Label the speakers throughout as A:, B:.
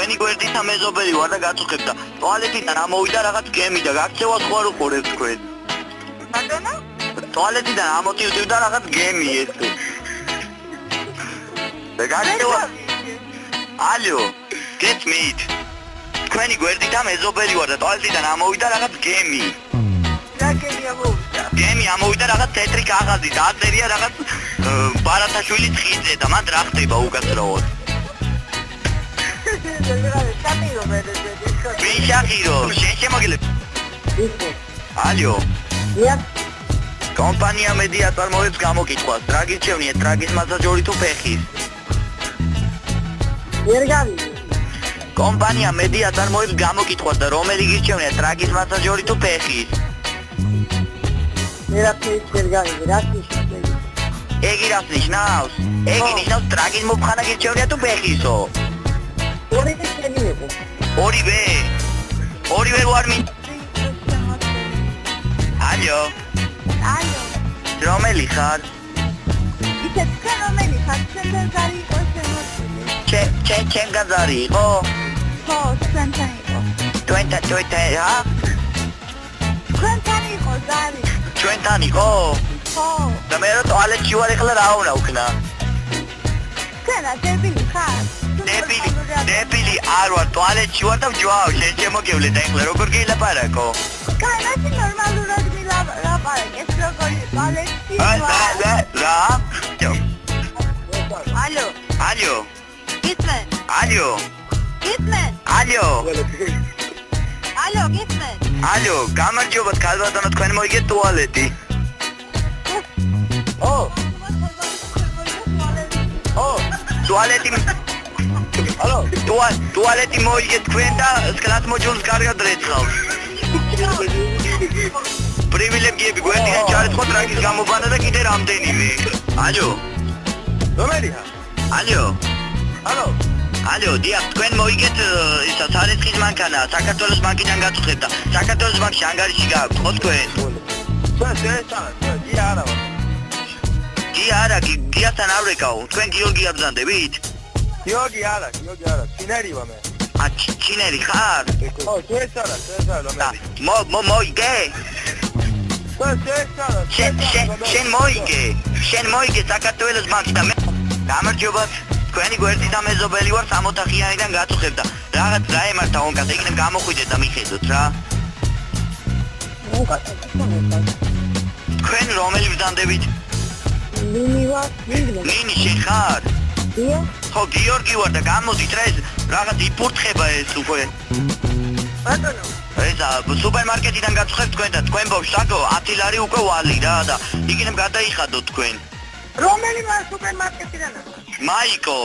A: თქვენი გვერდით ამეზობელი ვარ და გაწუხებ და ტუალეტიდან ამოვიდა რაღაც გემი და გაქცევა სხვა რო ყურებს თქვენ.
B: ბატონო?
A: ტუალეტიდან ამოტივდა რაღაც გემი ეს. და გაქცევა ალო, გეთმით. თქვენი გვერდით ამეზობელი ვარ და ტუალეტიდან ამოვიდა რაღაც გემი.
B: რა გემი ამოვიდა?
A: გემი ამოვიდა რაღაც თეთრი კაღაზი და აწერია რაღაც ბარათაშვილის ხიძე და მანდ რა ხდება უკაცრავად. ვინ შახირო? შენ შემოგილებ? ალო. კომპანია მედია წარმოებს გამოკითხვას. რა გირჩევნიათ, ტრაგის მასაჟორი თუ ფეხის?
B: ვერ გავიგე.
A: კომპანია მედია წარმოებს გამოკითხვას და რომელი გირჩევნიათ, ტრაგის მასაჟორი თუ ფეხის?
B: ვერაფერს ვერ გავიგე, რა ნიშნავს?
A: ეგი რას ნიშნავს? ეგი ნიშნავს ტრაგის მომხანა გირჩევნია თუ ფეხისო?
B: ორივე შეიძლება.
A: ორივე? ორივე ვარ მი ალო.
B: ალო.
A: რომელი ხარ?
B: ისე თქვენ რომელი ხარ? თქვენ გარი იყო შემოწმული.
A: ჩემ გაზარი იყო?
B: ხო, თქვენთან იყო.
A: თქვენთან რა?
B: თქვენთან იყო ზარი.
A: ჩვენთან იყო?
B: ხო.
A: და მე რა ტუალეტში ვარ ეხლა რა უნდა ვქნა?
B: თქვენ დებილი ხარ?
A: დებილი არ ვარ, ტუალეტში ვარ და ვჯვავ, შენ შემოგევლე და ეხლა როგორ გილაპარაკო?
B: კაინაცი ნორმალურად მილაპარაკე, ეს როგორი ტუალეტში ვარ.
A: რა?
B: ალო.
A: ალო.
B: გისმენ?
A: ალო.
B: გისმენ?
A: ალო.
B: ალო, გისმენ?
A: ალო, გამარჯობათ ქალბატონო, თქვენ მოიგეთ ტუალეტი. ტუალეტი ალო, ტუალეტი მოიგეთ თქვენ და სკლათ მოჯულს კარგად რეცხავს. პრივილეგიები გვერდიდან ჩარიცხოთ ტრაგის გამობანა და კიდე რამდენიმე. ალო. რომელია? ალო. ალო. ალო, დიახ, თქვენ მოიგეთ ისა სარიცხის მანქანა, საქართველოს ბანკიდან გაწუხებთ და საქართველოს ბანკში ანგარიში გააქვთ, ხო თქვენ? არა, გიასთან არ ვეკავ, თქვენ გიორგი აბზანდებით?
C: გიორგი არა, ჩინერი ვარ მე.
A: ჩინერი ხარ?
C: ხო, ეს არა,
A: მოიგე? შენ მოიგე საქართველოს ბანკში და მე გამარჯობათ, თქვენი გვერდით ამეზობელი ვარ 60-ხიანიდან გაწუხებ და რაღაც რა ემართა ონკას, ეგნებ გამოხვიდეთ და მიხედოთ რა. თქვენ რომელი ბრძანდებით?
B: მინი ვარ,
A: მინი შენ ხარ? ხო, გიორგი ვარ და გამოდით რა ეს რაღაც იფურთხება ეს უკვე.
B: ბატონო.
A: ესა სუპერმარკეტიდან გაწუხებ თქვენ და თქვენ ბავშვაკო 10 ლარი უკვე ვალი რა და იქნებ გადაიხადოთ თქვენ.
B: რომელი ვარ სუპერმარკეტიდან?
A: მაიკო.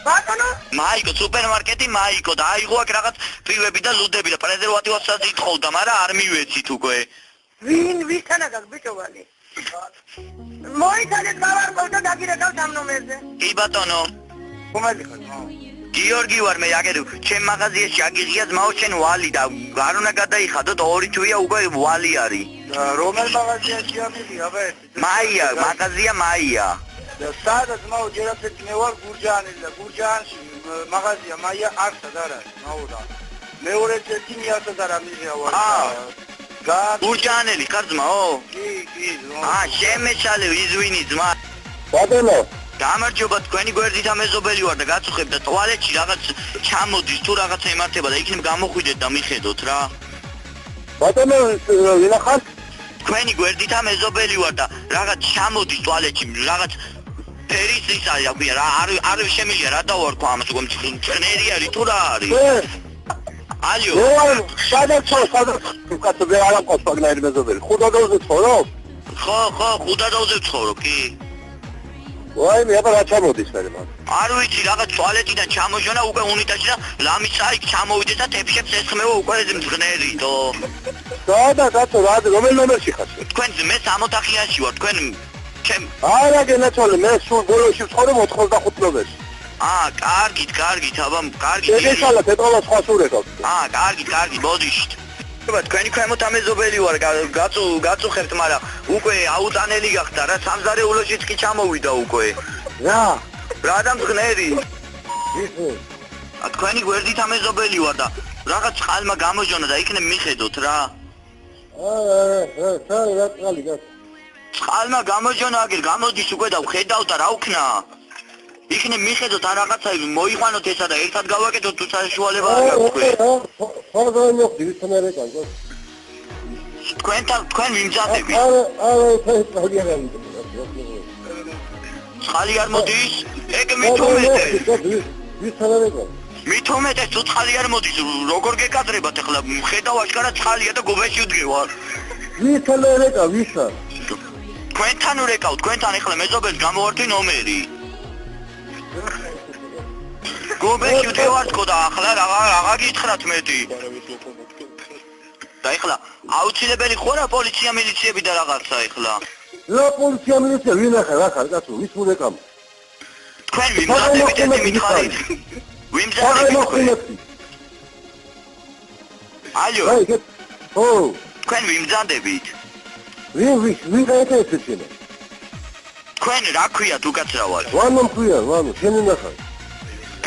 B: ბატონო?
A: მაიკო, სუპერმარკეტი მაიკო და აიღო აქ რაღაც პივები და ლუდები და პრეზერვატივასაც ითხოვდა, მაგრამ არ მივეცით უკვე.
B: ვისთანაგან ბიჭოვანი? მოიცადეთ გავარკვევ და დაგირეკავთ ამ ნომერზე.
A: კი ბატონო.
C: რომელი ხარ?
A: გიორგი ვარ მე, აგერ ჩემ მაღაზიაში აგიღია ძმაო შენ ვალი და არ უნდა გადაიხადოთ, 2 თვეა უკვე ვალი არის.
C: რომელ მაღაზიაში ამიდი, აბა ეს?
A: მაია, მაღაზია მაია.
C: სადაც მაო ჯერაფერი მე ვარ გურჯაანელი და გურჯაანში მაღაზია მაია არსად არ არის, მაოდა. მეორე წელი მიასა და რა მიზია ვარ.
A: გურჯაანელი ხარ ძმაო?
C: კი.
A: შემეშალე იზვინი ძმა.
C: ბატონო.
A: გამარჯობა, თქვენი გვერდით ამეზობელი ვარ და გაწუხებ და ტუალეტში რაღაც ჩამოდის თუ რაღაცა ემართება და იქნებ გამოხვიდეთ და მიხედოთ რა.
C: ბატონო, ვინა ხარ?
A: თქვენი გვერდით ამეზობელი ვარ და რაღაც ჩამოდის ტუალეტში, რაღაც ფერის ის არის რა, არ შემიძლია რა დავარქვა ამას, უკვე მწნერი არის თუ რა არის? ალო.
C: სადაც კაცო ვერ არ ამყავს მაგნაირი მეზობელი. ხუდადოზე ცხოვრობ?
A: ხო, ხუდადოზე ვცხოვრობ, კი.
C: ვაიმე, აბა რა ჩამოდის მე მაგ?
A: არ ვიცი, რაღაც ტუალეტიდან ჩამოჟონა უკვე უნიტაზში და ლამიცა იქ ჩამოვიდეს და თეფშებს ესხმევა უკვე მზღნერითო.
C: სადა კაცო, რომელ ნომერში ხარ?
A: თქვენ მე 60-ხიანში ვარ, თქვენ ჩემ
C: არა გენაცვალე, მე სულ ბოლოში ვცხოვრობ 85 ნომერში.
A: კარგით, აბა, კარგით.
C: შეგეშალა პეტროლა სხვა სურეკავ.
A: კარგით, მოდიშით. თქვენი ქვემოთ ამეზობელი ვარ, გაწუხებთ, მაგრამ უკვე აუტანელი გახდა რა, სამზარეულოშიც კი ჩამოვიდა უკვე.
C: რა?
A: რა დამღნერი? თქვენი გვერდით ამეზობელი ვარ და რაღაც წყალმა გამოჟონა და იქნებ მიხედოთ რა.
C: წალი გას.
A: წყალმა გამოჟონა აგერ გამოდის უკვე და ვხედავ და რა ვქნა. იქნებ მიხედოთ ან რაღაცა მოიყვანოთ ესა და ერთად გავაკეთოთ თუ საშუალება არ გაქვთ თქვენ.
C: ხოდა მოხდი ვისმერე კანკო.
A: თქვენ მიმზადებით.
C: წალი არ არის.
A: წყალი არ მოდის? ეგ მithumetე.
C: ვისმერე კანკო.
A: მithumetე თუ წყალი არ მოდის, როგორ გეკადრებათ ახლა? ხედავ აშკარად წყალია და გუბეში ვდგევარ.
C: ვისმერე კა ვისა?
A: თქვენთან ვრეკავ, თქვენთან ახლა მეზობელს გამოვართვი ნომერი. გუბეში ვდგევარ თქო და ახლა რაღა გითხრათ მეტი. და ახლა აუცილებელი ხوره პოლიცია მილიციები და რაღაცა ახლა.
C: რა პოლიცია მილიცია ვინ ახლა კაცო ვის მურეკამ?
A: თქვენ მიმზადებით ეს მითხარით. ვიმზადებით თქვენ. ალო.
C: ო,
A: თქვენ ვიმზადებით.
C: ვინ გაეთეს ეს?
A: თქვენ რა ქვიათ უკაცრავად?
C: ვანო ქვია, ვანო, შენი ნახა.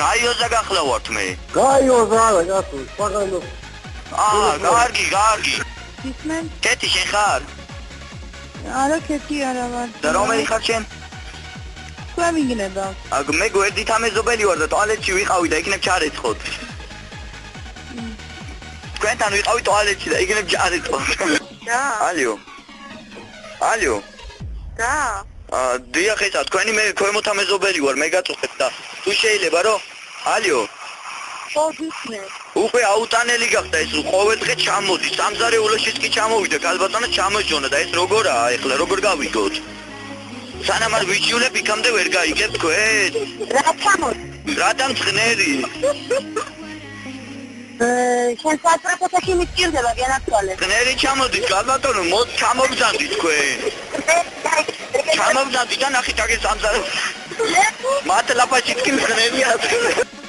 A: გაიოზა გახლავართ მე.
C: გაიოზა რა კაცო, პაგანო.
A: კარგი.
B: ისმენ?
A: კეთი შენ ხარ?
B: არა, კეთი არა ვარ.
A: და რომელი ხარ შენ?
B: თქვენ მიგნება.
A: მე გვერდით ამეზობელი ვარ და ტუალეტში ვიყავი და იქნებ ჩარეცხოთ. თქვენთან ვიყავი ტუალეტში და იქნებ ჩარეცხოთ.
B: და.
A: ალო.
B: და.
A: დიახ ესა თქვენი მე ქვემოთ ამეზობელი ვარ, მე გაწუხეთ და თუ შეიძლება რომ ალო.
B: ხო გისმე.
A: უკვე აუტანელი გახდა ეს ყოველდღე ჩამოდის, სამზარეულოშიც კი ჩამოვიდა, ალბათანაც ჩამოჟონა და ეს როგორაა ახლა, როგორ გავიგოთ? სანამ არ ვიჩივლებ იქამდე ვერ გაიგებ თქვენ?
B: რა ჩამოდი?
A: რატომ წყნერი?
B: შენ სატრაპოთაში მისჭირდება გენაცვალე.
A: წყნერი ჩამოდის, ალბათონო, მოდ ჩამოვზანდით თქვენ. ჩამოვზანდით და ნახეთ აგერ სამზარეულო. მათ ლაპაჩით კი წყნერია.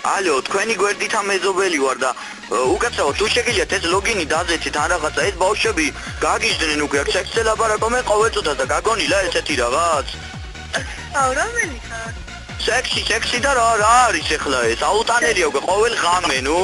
A: ალო, თქვენი გვერდით ამეზობელი ვარ და უკაცრავად თუ შეგიძლიათ ეს ლოგინი დაზეცით ან რაღაცა ეს ბავშვები გაგიჟდნენ უკვე აქ სექსზე ლაპარაკობენ ყოველწოდად და გაგონილა ესეთი რაღაც.
B: აუ რომელი ხარ?
A: სექსი და რა არის ახლა ეს? აუტანელია უკვე ყოველ ღამე, ნუ.